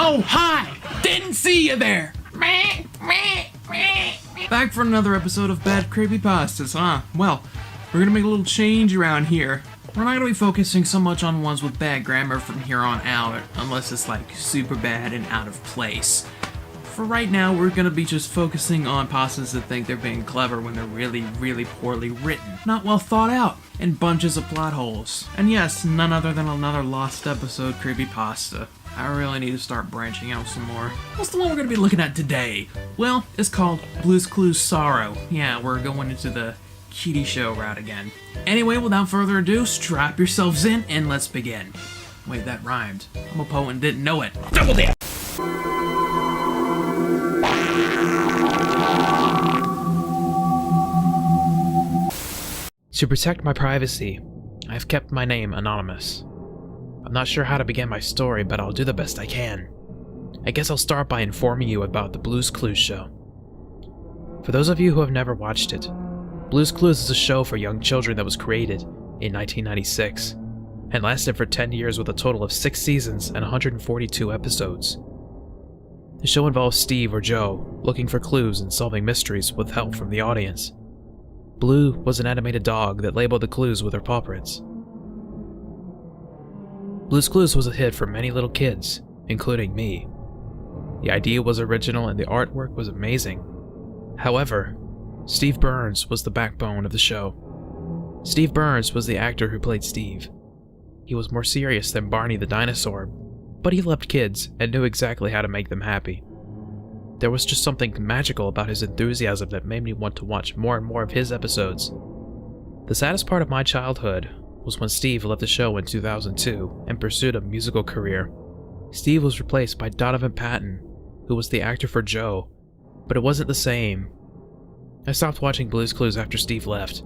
Oh, hi! Didn't see you there! Back for another episode of Bad Creepypastas, huh? Well, we're gonna make a little change around here. We're not gonna be focusing so much on ones with bad grammar from here on out, unless it's like super bad and out of place. For right now, we're gonna be just focusing on pastas that think they're being clever when they're really, really poorly written, not well thought out, and bunches of plot holes. And yes, none other than another lost episode creepypasta. I really need to start branching out some more. What's the one we're gonna be looking at today? Well, it's called Blue's Clues Sorrow. Yeah, we're going into the kiddie show route again. Anyway, without further ado, strap yourselves in and let's begin. Wait, that rhymed. I'm a poet and didn't know it. Double dip! To protect my privacy, I've kept my name anonymous. I'm not sure how to begin my story, but I'll do the best I can. I guess I'll start by informing you about the Blue's Clues show. For those of you who have never watched it, Blue's Clues is a show for young children that was created in 1996 and lasted for 10 years with a total of 6 seasons and 142 episodes. The show involves Steve or Joe looking for clues and solving mysteries with help from the audience. Blue was an animated dog that labeled the clues with her paw prints. Blue's Clues was a hit for many little kids, including me. The idea was original and the artwork was amazing. However, Steve Burns was the backbone of the show. Steve Burns was the actor who played Steve. He was more serious than Barney the dinosaur, but he loved kids and knew exactly how to make them happy. There was just something magical about his enthusiasm that made me want to watch more and more of his episodes. The saddest part of my childhood was when Steve left the show in 2002 and pursued a musical career. Steve was replaced by Donovan Patton, who was the actor for Joe, but it wasn't the same. I stopped watching Blue's Clues after Steve left.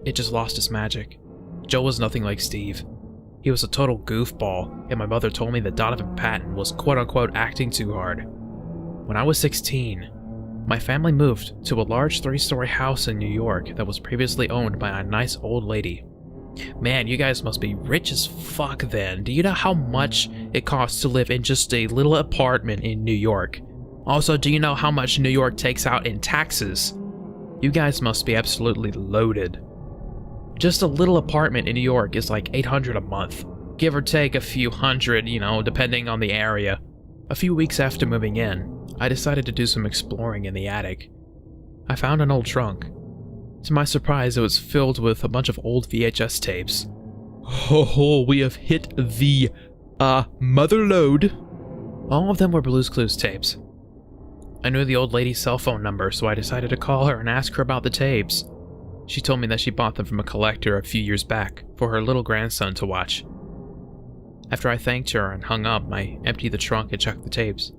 It just lost its magic. Joe was nothing like Steve. He was a total goofball, and my mother told me that Donovan Patton was quote-unquote acting too hard. When I was 16, my family moved to a large 3-story house in New York that was previously owned by a nice old lady. Man, you guys must be rich as fuck then. Do you know how much it costs to live in just a little apartment in New York? Also, do you know how much New York takes out in taxes? You guys must be absolutely loaded. Just a little apartment in New York is like $800 a month. Give or take a few hundred, depending on the area. A few weeks after moving in, I decided to do some exploring in the attic. I found an old trunk. To my surprise, it was filled with a bunch of old VHS tapes. Ho, we have hit the, mother lode. All of them were Blue's Clues tapes. I knew the old lady's cell phone number, so I decided to call her and ask her about the tapes. She told me that she bought them from a collector a few years back for her little grandson to watch. After I thanked her and hung up, I emptied the trunk and checked the tapes.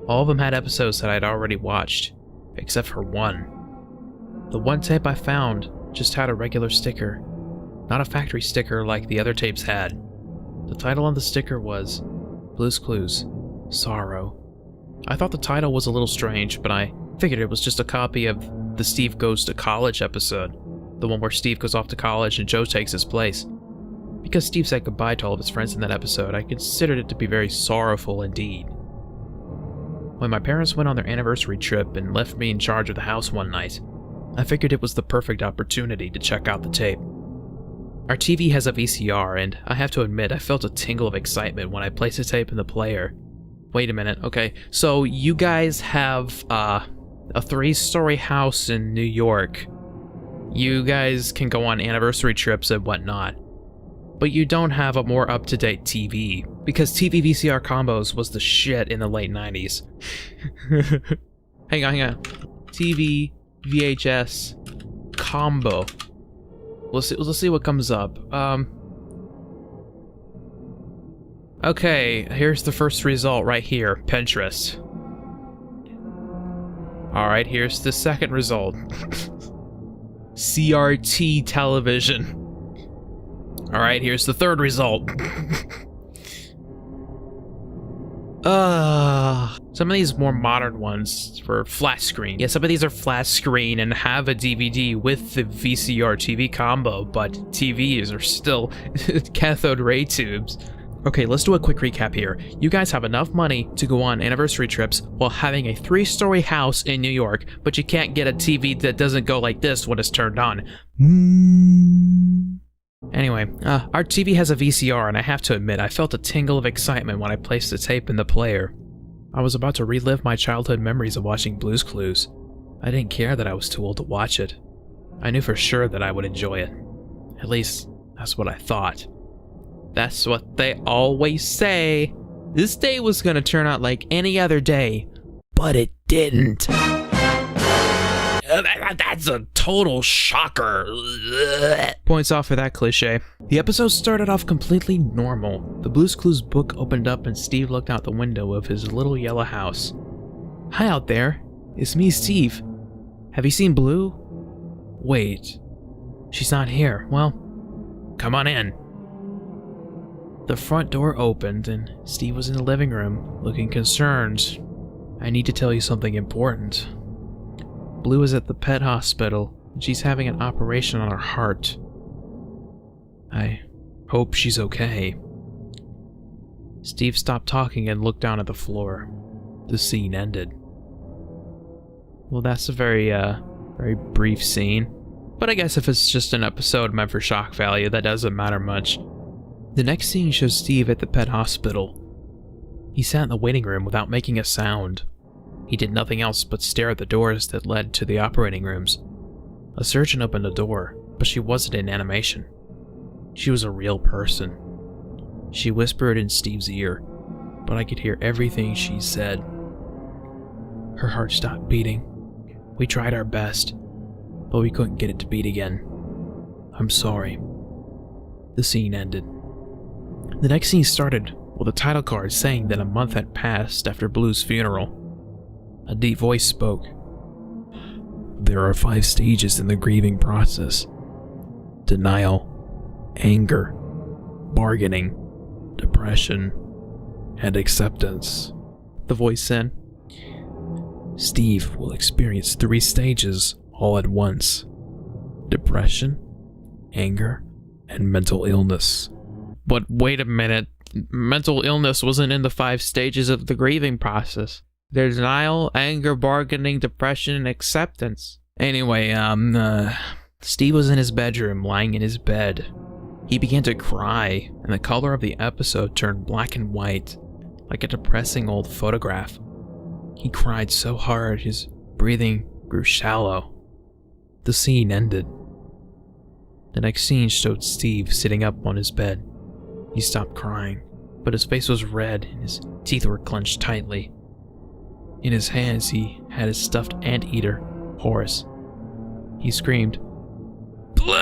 All of them had episodes that I'd already watched, except for one. The one tape I found just had a regular sticker, not a factory sticker like the other tapes had. The title on the sticker was Blue's Clues Sorrow. I thought the title was a little strange, but I figured it was just a copy of the Steve Goes to College episode, the one where Steve goes off to college and Joe takes his place. Because Steve said goodbye to all of his friends in that episode, I considered it to be very sorrowful indeed. When my parents went on their anniversary trip and left me in charge of the house one night, I figured it was the perfect opportunity to check out the tape. Our TV has a VCR, and I have to admit I felt a tingle of excitement when I placed the tape in the player. Wait a minute, okay, so you guys have a 3-story house in New York. You guys can go on anniversary trips and whatnot. But you don't have a more up-to-date TV, because TV VCR combos was the shit in the late 90s. Hang on. TV VHS combo. Let's see what comes up. Okay, here's the first result right here, Pinterest. Alright, here's the second result. CRT television. Alright, here's the third result. Some of these more modern ones were flat screen. Yeah, some of these are flat screen and have a DVD with the VCR TV combo, but TVs are still cathode ray tubes. Okay, let's do a quick recap here. You guys have enough money to go on anniversary trips while having a 3-story house in New York, but you can't get a TV that doesn't go like this when it's turned on. Anyway, our TV has a VCR, and I have to admit, I felt a tingle of excitement when I placed the tape in the player. I was about to relive my childhood memories of watching Blue's Clues. I didn't care that I was too old to watch it. I knew for sure that I would enjoy it. At least, that's what I thought. That's what they always say. This day was gonna turn out like any other day, but it didn't. That's a total shocker. Points off for that cliche. The episode started off completely normal. The Blue's Clues book opened up and Steve looked out the window of his little yellow house. Hi out there. It's me, Steve. Have you seen Blue? Wait. She's not here. Well, come on in. The front door opened and Steve was in the living room, looking concerned. I need to tell you something important. Blue is at the pet hospital, and she's having an operation on her heart. I hope she's okay. Steve stopped talking and looked down at the floor. The scene ended. Well, that's a very brief scene. But I guess if it's just an episode meant for shock value, that doesn't matter much. The next scene shows Steve at the pet hospital. He sat in the waiting room without making a sound. He did nothing else but stare at the doors that led to the operating rooms. A surgeon opened the door, but she wasn't in animation. She was a real person. She whispered in Steve's ear, but I could hear everything she said. Her heart stopped beating. We tried our best, but we couldn't get it to beat again. I'm sorry. The scene ended. The next scene started with a title card saying that a month had passed after Blue's funeral. A deep voice spoke. There are 5 stages in the grieving process. Denial, anger, bargaining, depression, and acceptance. The voice said. Steve will experience 3 stages all at once. Depression, anger, and mental illness. But wait a minute, mental illness wasn't in the 5 stages of the grieving process. There's denial, anger, bargaining, depression, and acceptance. Anyway, Steve was in his bedroom, lying in his bed. He began to cry, and the color of the episode turned black and white, like a depressing old photograph. He cried so hard, his breathing grew shallow. The scene ended. The next scene showed Steve sitting up on his bed. He stopped crying, but his face was red and his teeth were clenched tightly. In his hands, he had his stuffed anteater, Horace. He screamed, Blue!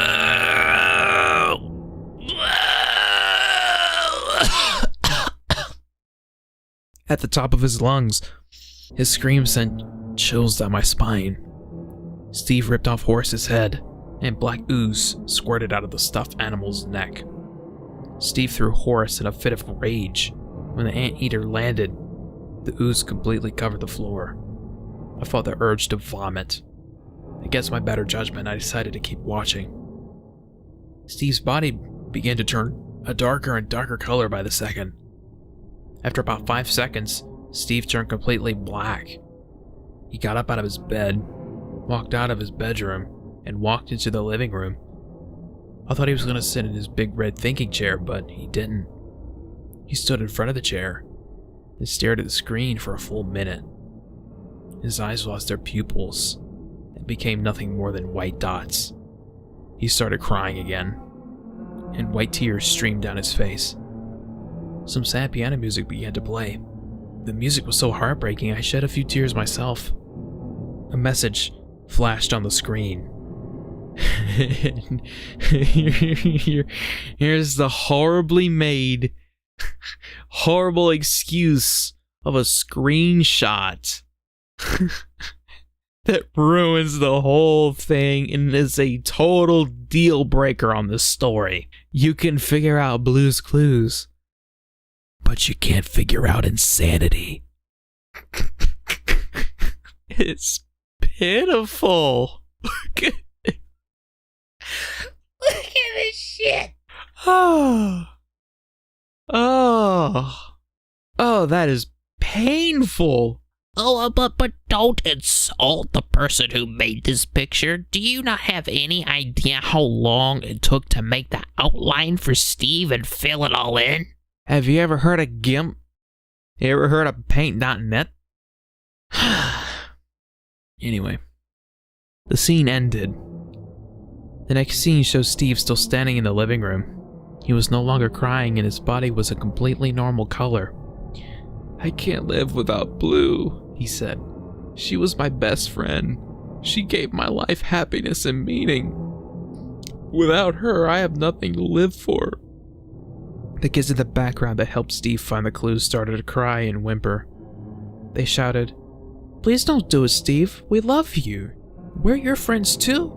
Blue! At the top of his lungs. His scream sent chills down my spine. Steve ripped off Horace's head, and black ooze squirted out of the stuffed animal's neck. Steve threw Horace in a fit of rage. When the anteater landed, the ooze completely covered the floor. I felt the urge to vomit. Against my better judgment, I decided to keep watching. Steve's body began to turn a darker and darker color by the second. After about 5 seconds, Steve turned completely black. He got up out of his bed, walked out of his bedroom, and walked into the living room. I thought he was going to sit in his big red thinking chair, but he didn't. He stood in front of the chair and stared at the screen for a full minute. His eyes lost their pupils and became nothing more than white dots. He started crying again, and white tears streamed down his face. Some sad piano music began to play. The music was so heartbreaking I shed a few tears myself. A message flashed on the screen. Here's the horribly made, horrible excuse of a screenshot that ruins the whole thing and is a total deal breaker on the story. You can figure out Blue's Clues, but you can't figure out insanity. It's pitiful. Look at this shit. Oh, that is painful. Oh, but don't insult the person who made this picture. Do you not have any idea how long it took to make the outline for Steve and fill it all in? Have you ever heard of GIMP? You ever heard of Paint.net? Anyway, the scene ended. The next scene shows Steve still standing in the living room. He was no longer crying and his body was a completely normal color. "I can't live without Blue," he said. "She was my best friend. She gave my life happiness and meaning. Without her, I have nothing to live for." The kids in the background that helped Steve find the clues started to cry and whimper. They shouted, "Please don't do it, Steve. We love you. We're your friends too."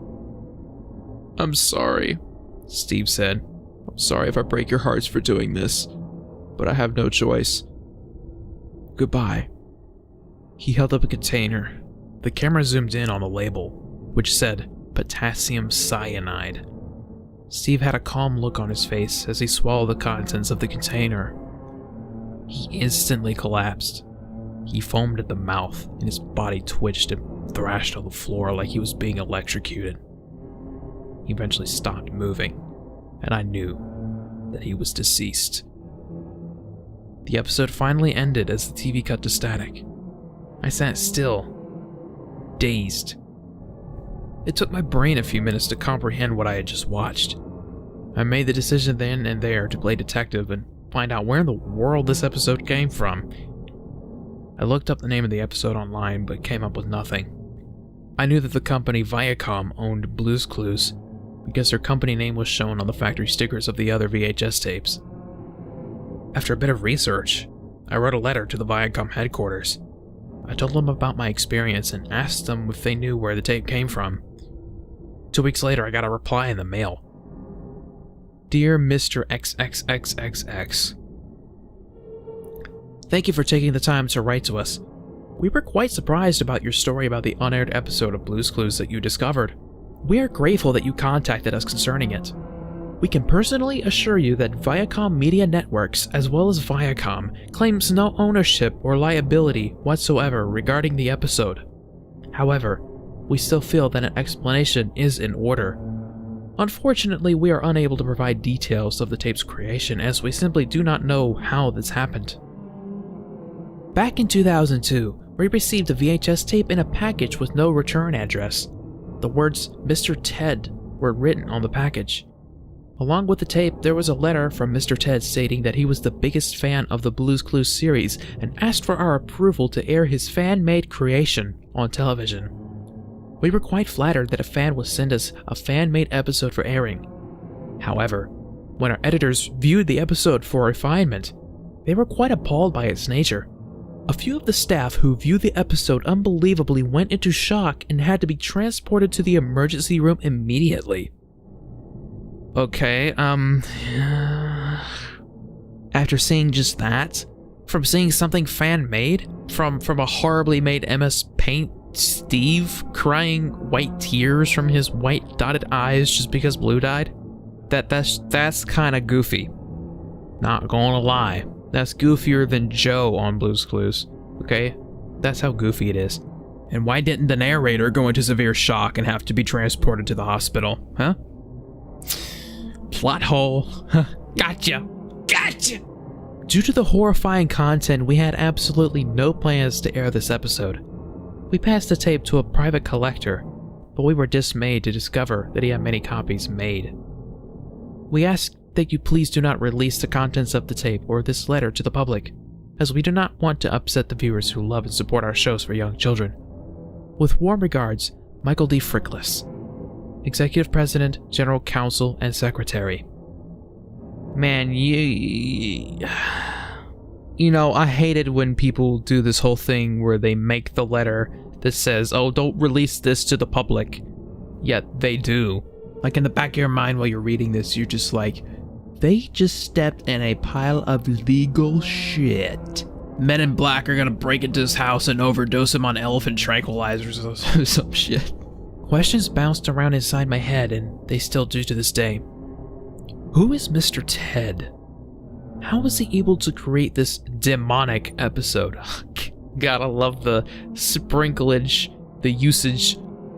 "I'm sorry," Steve said. "I'm sorry if I break your hearts for doing this, but I have no choice. Goodbye." He held up a container. The camera zoomed in on the label, which said potassium cyanide. Steve had a calm look on his face as he swallowed the contents of the container. He instantly collapsed. He foamed at the mouth, and his body twitched and thrashed on the floor like he was being electrocuted. He eventually stopped moving, and I knew that he was deceased. The episode finally ended as the TV cut to static. I sat still, dazed. It took my brain a few minutes to comprehend what I had just watched. I made the decision then and there to play detective and find out where in the world this episode came from. I looked up the name of the episode online but came up with nothing. I knew that the company Viacom owned Blue's Clues because their company name was shown on the factory stickers of the other VHS tapes. After a bit of research, I wrote a letter to the Viacom headquarters. I told them about my experience and asked them if they knew where the tape came from. 2 weeks later, I got a reply in the mail. "Dear Mr. XXXXX, thank you for taking the time to write to us. We were quite surprised about your story about the unaired episode of Blue's Clues that you discovered. We are grateful that you contacted us concerning it. We can personally assure you that Viacom Media Networks, as well as Viacom, claims no ownership or liability whatsoever regarding the episode. However, we still feel that an explanation is in order. Unfortunately, we are unable to provide details of the tape's creation as we simply do not know how this happened. Back in 2002, we received a VHS tape in a package with no return address. The words Mr. Ted were written on the package. Along with the tape, there was a letter from Mr. Ted stating that he was the biggest fan of the Blue's Clues series and asked for our approval to air his fan-made creation on television. We were quite flattered that a fan would send us a fan-made episode for airing. However, when our editors viewed the episode for refinement, they were quite appalled by its nature. A few of the staff who viewed the episode unbelievably went into shock and had to be transported to the emergency room immediately. Okay, after seeing just that, from seeing something fan-made, from a horribly made MS Paint Steve crying white tears from his white dotted eyes just because Blue died, that's kind of goofy. Not gonna lie, that's goofier than Joe on Blue's Clues, okay? That's how goofy it is. And why didn't the narrator go into severe shock and have to be transported to the hospital, huh? Plot hole. Gotcha! Due to the horrifying content, we had absolutely no plans to air this episode. We passed the tape to a private collector, but we were dismayed to discover that he had many copies made. We ask that you please do not release the contents of the tape or this letter to the public, as we do not want to upset the viewers who love and support our shows for young children. With warm regards, Michael D. Frickless, Executive President, General Counsel, and Secretary. Man, you know, I hated when people do this whole thing where they make the letter that says, oh, don't release this to the public. Yet they do. Like in the back of your mind while you're reading this, you're just like, they just stepped in a pile of legal shit. Men in Black are gonna break into his house and overdose him on elephant tranquilizers or some shit. Questions bounced around inside my head, and they still do to this day. Who is Mr. Ted? How was he able to create this demonic episode? Gotta love the sprinklage, the usage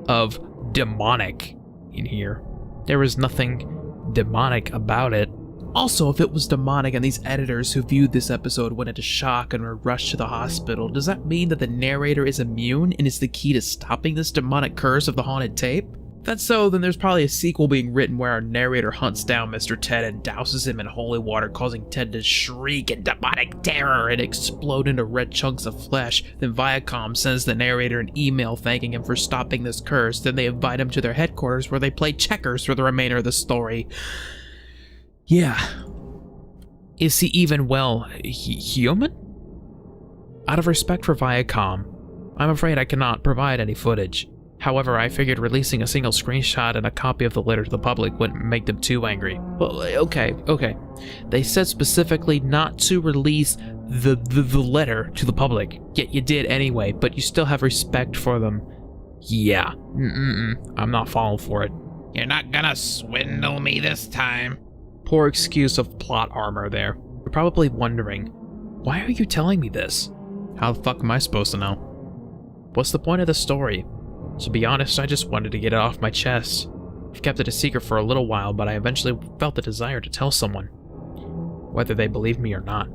of demonic in here. There was nothing demonic about it. Also, if it was demonic and these editors who viewed this episode went into shock and were rushed to the hospital, does that mean that the narrator is immune and is the key to stopping this demonic curse of the haunted tape? If that's so, then there's probably a sequel being written where our narrator hunts down Mr. Ted and douses him in holy water, causing Ted to shriek in demonic terror and explode into red chunks of flesh. Then Viacom sends the narrator an email thanking him for stopping this curse. Then they invite him to their headquarters where they play checkers for the remainder of the story. Yeah. Is he even, well, human? Out of respect for Viacom, I'm afraid I cannot provide any footage. However, I figured releasing a single screenshot and a copy of the letter to the public wouldn't make them too angry. Well, okay. They said specifically not to release the letter to the public, yet you did anyway, but you still have respect for them. Yeah. I'm not falling for it. You're not gonna swindle me this time. Poor excuse of plot armor there. You're probably wondering, why are you telling me this? How the fuck am I supposed to know? What's the point of the story? To be honest, I just wanted to get it off my chest. I've kept it a secret for a little while, but I eventually felt the desire to tell someone, whether they believed me or not.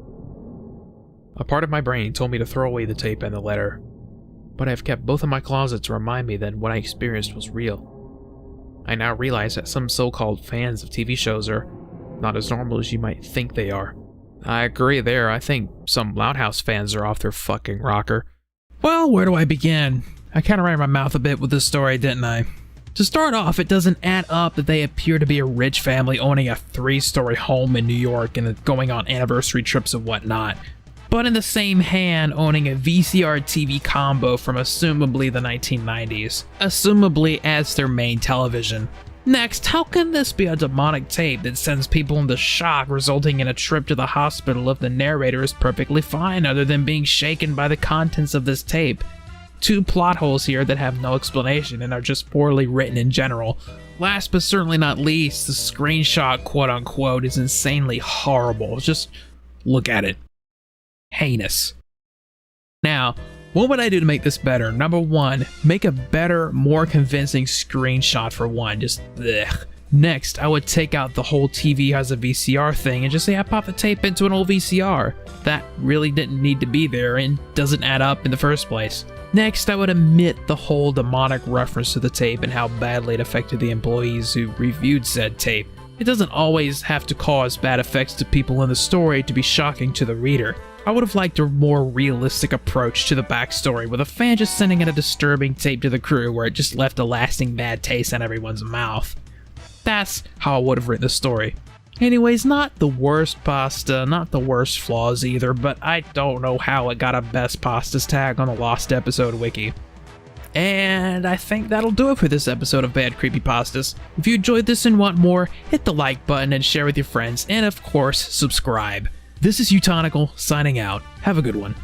A part of my brain told me to throw away the tape and the letter, but I have kept both in my closet to remind me that what I experienced was real. I now realize that some so-called fans of TV shows are not as normal as you might think they are. I agree there. I think some Loud House fans are off their fucking rocker. Well, where do I begin? I kind of ran my mouth a bit with this story, didn't I? To start off, it doesn't add up that they appear to be a rich family owning a 3-story home in New York and going on anniversary trips and whatnot. But in the same hand, owning a VCR TV combo from assumably the 1990s, assumably as their main television. Next, how can this be a demonic tape that sends people into shock, resulting in a trip to the hospital if the narrator is perfectly fine other than being shaken by the contents of this tape? 2 plot holes here that have no explanation and are just poorly written in general. Last but certainly not least, the screenshot quote-unquote is insanely horrible. Just look at it. Heinous. Now, what would I do to make this better? Number 1, make a better, more convincing screenshot for one. Just ugh. Next, I would take out the whole TV has a VCR thing and just say I popped the tape into an old VCR. That really didn't need to be there and doesn't add up in the first place. Next, I would omit the whole demonic reference to the tape and how badly it affected the employees who reviewed said tape. It doesn't always have to cause bad effects to people in the story to be shocking to the reader. I would have liked a more realistic approach to the backstory, with a fan just sending in a disturbing tape to the crew where it just left a lasting bad taste in everyone's mouth. That's how I would have written the story. Anyways, not the worst pasta, not the worst flaws either, but I don't know how it got a best pastas tag on the Lost Episode wiki. And I think that'll do it for this episode of Bad Creepypastas. If you enjoyed this and want more, hit the like button and share with your friends, and of course, subscribe. This is uTonical, signing out. Have a good one.